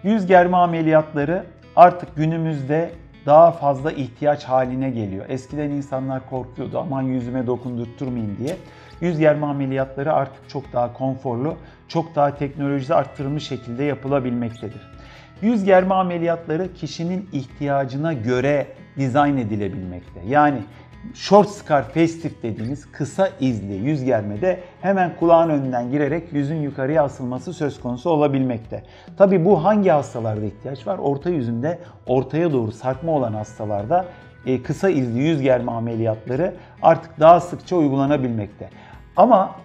Yüz germe ameliyatları artık günümüzde daha fazla ihtiyaç haline geliyor. Eskiden insanlar korkuyordu, aman yüzüme dokundurtturmayayım diye. Yüz germe ameliyatları artık çok daha konforlu, çok daha teknolojisi arttırılmış şekilde yapılabilmektedir. Yüz germe ameliyatları kişinin ihtiyacına göre dizayn edilebilmekte. Yani short scar facelift dediğimiz kısa izli yüz germede hemen kulağın önünden girerek yüzün yukarıya asılması söz konusu olabilmekte. Tabii bu hangi hastalarda ihtiyaç var? Orta yüzünde ortaya doğru sarkma olan hastalarda kısa izli yüz germe ameliyatları artık daha sıkça uygulanabilmekte. Ama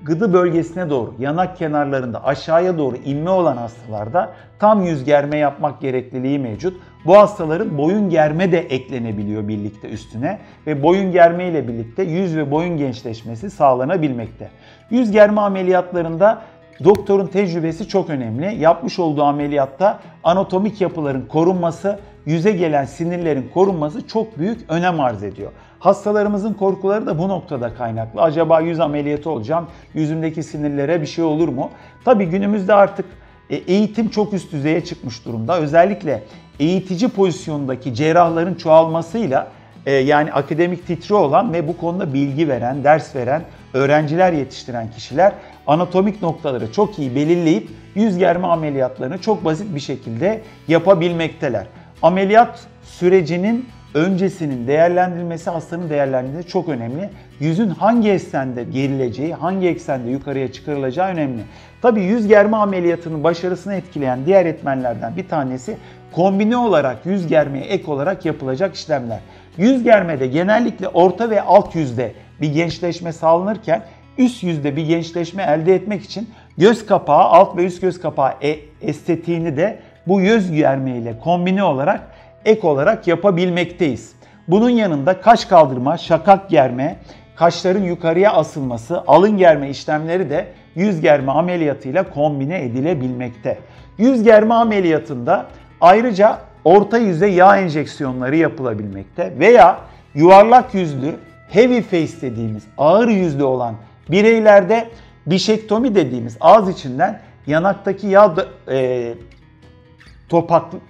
gıdı bölgesine doğru, yanak kenarlarında aşağıya doğru inme olan hastalarda tam yüz germe yapmak gerekliliği mevcut. Bu hastaların boyun germe de eklenebiliyor birlikte üstüne ve boyun germe ile birlikte yüz ve boyun gençleşmesi sağlanabilmekte. Yüz germe ameliyatlarında doktorun tecrübesi çok önemli. Yapmış olduğu ameliyatta anatomik yapıların korunması, yüze gelen sinirlerin korunması çok büyük önem arz ediyor. Hastalarımızın korkuları da bu noktada kaynaklı. Acaba yüz ameliyatı olacağım, yüzümdeki sinirlere bir şey olur mu? Tabii günümüzde artık eğitim çok üst düzeye çıkmış durumda. Özellikle eğitici pozisyondaki cerrahların çoğalmasıyla yani akademik titri olan ve bu konuda bilgi veren, ders veren, öğrenciler yetiştiren kişiler anatomik noktaları çok iyi belirleyip yüz germe ameliyatlarını çok basit bir şekilde yapabilmekteler. Ameliyat sürecinin öncesinin değerlendirilmesi, hastanın değerlendirilmesi çok önemli. Yüzün hangi eksende gerileceği, hangi eksende yukarıya çıkarılacağı önemli. Tabii yüz germe ameliyatının başarısını etkileyen diğer etmenlerden bir tanesi kombine olarak yüz germeye ek olarak yapılacak işlemler. Yüz germede genellikle orta ve alt yüzde bir gençleşme sağlanırken üst yüzde bir gençleşme elde etmek için göz kapağı, alt ve üst göz kapağı estetiğini de bu yüz germe ile kombine olarak ek olarak yapabilmekteyiz. Bunun yanında kaş kaldırma, şakak germe, kaşların yukarıya asılması, alın germe işlemleri de yüz germe ameliyatıyla kombine edilebilmekte. Yüz germe ameliyatında ayrıca orta yüze yağ enjeksiyonları yapılabilmekte veya yuvarlak yüzlü, heavy face dediğimiz ağır yüzlü olan bireylerde bişektomi dediğimiz ağız içinden yanaktaki yağ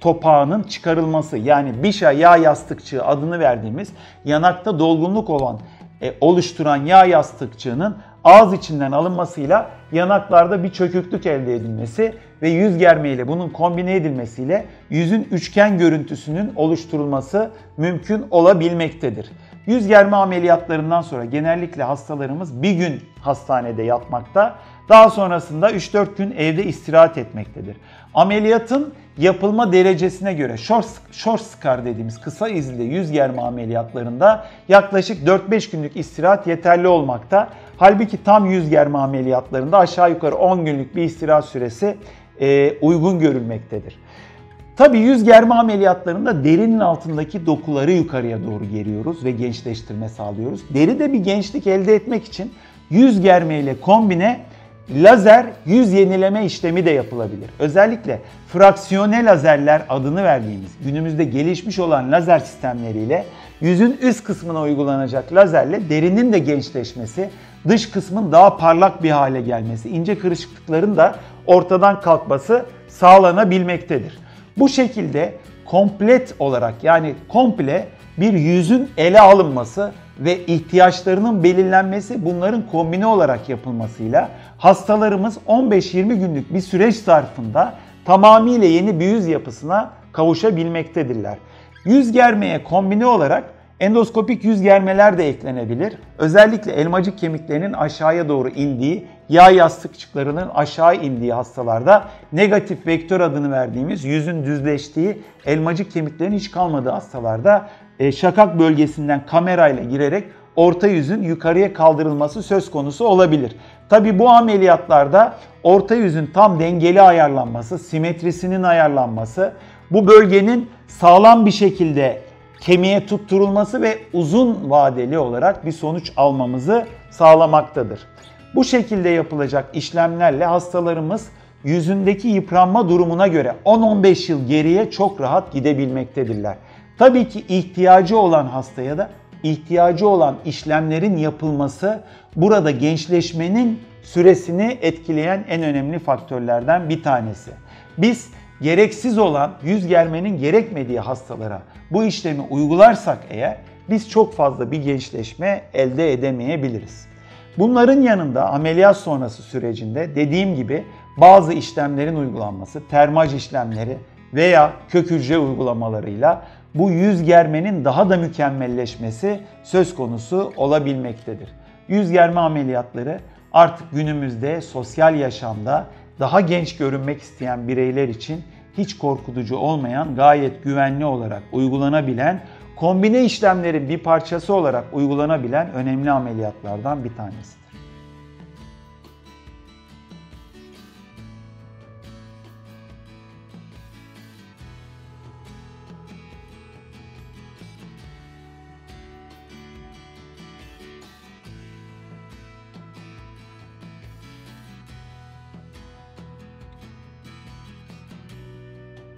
topağının çıkarılması, yani bişa yağ yastıkçığı adını verdiğimiz yanakta dolgunluk olan oluşturan yağ yastıkçığının ağız içinden alınmasıyla yanaklarda bir çöküklük elde edilmesi ve yüz germe ile bunun kombine edilmesiyle yüzün üçgen görüntüsünün oluşturulması mümkün olabilmektedir. Yüz germe ameliyatlarından sonra genellikle hastalarımız bir gün hastanede yatmakta, daha sonrasında 3-4 gün evde istirahat etmektedir. Ameliyatın yapılma derecesine göre short scar dediğimiz kısa izli yüz germe ameliyatlarında yaklaşık 4-5 günlük istirahat yeterli olmakta. Halbuki tam yüz germe ameliyatlarında aşağı yukarı 10 günlük bir istirahat süresi uygun görülmektedir. Tabii yüz germe ameliyatlarında derinin altındaki dokuları yukarıya doğru geriyoruz ve gençleştirme sağlıyoruz. Deride bir gençlik elde etmek için yüz germe ile kombine lazer yüz yenileme işlemi de yapılabilir. Özellikle fraksiyone lazerler adını verdiğimiz günümüzde gelişmiş olan lazer sistemleriyle yüzün üst kısmına uygulanacak lazerle derinin de gençleşmesi, dış kısmın daha parlak bir hale gelmesi, ince kırışıklıkların da ortadan kalkması sağlanabilmektedir. Bu şekilde komplet olarak, yani komple bir yüzün ele alınması ve ihtiyaçlarının belirlenmesi, bunların kombine olarak yapılmasıyla hastalarımız 15-20 günlük bir süreç zarfında tamamıyla yeni bir yüz yapısına kavuşabilmektedirler. Yüz germeye kombine olarak endoskopik yüz germeler de eklenebilir. Özellikle elmacık kemiklerinin aşağıya doğru indiği, yağ yastıkçıklarının aşağı indiği hastalarda negatif vektör adını verdiğimiz yüzün düzleştiği, elmacık kemiklerin hiç kalmadığı hastalarda şakak bölgesinden kamerayla girerek orta yüzün yukarıya kaldırılması söz konusu olabilir. Tabi bu ameliyatlarda orta yüzün tam dengeli ayarlanması, simetrisinin ayarlanması, bu bölgenin sağlam bir şekilde kemiğe tutturulması ve uzun vadeli olarak bir sonuç almamızı sağlamaktadır. Bu şekilde yapılacak işlemlerle hastalarımız yüzündeki yıpranma durumuna göre 10-15 yıl geriye çok rahat gidebilmektedirler. Tabii ki ihtiyacı olan hastaya da ihtiyacı olan işlemlerin yapılması burada gençleşmenin süresini etkileyen en önemli faktörlerden bir tanesi. Biz gereksiz olan yüz germenin gerekmediği hastalara bu işlemi uygularsak eğer biz çok fazla bir gençleşme elde edemeyebiliriz. Bunların yanında ameliyat sonrası sürecinde dediğim gibi bazı işlemlerin uygulanması, termaj işlemleri veya kök hücre uygulamalarıyla bu yüz germenin daha da mükemmelleşmesi söz konusu olabilmektedir. Yüz germe ameliyatları artık günümüzde sosyal yaşamda daha genç görünmek isteyen bireyler için hiç korkutucu olmayan, gayet güvenli olarak uygulanabilen, kombine işlemlerin bir parçası olarak uygulanabilen önemli ameliyatlardan bir tanesidir.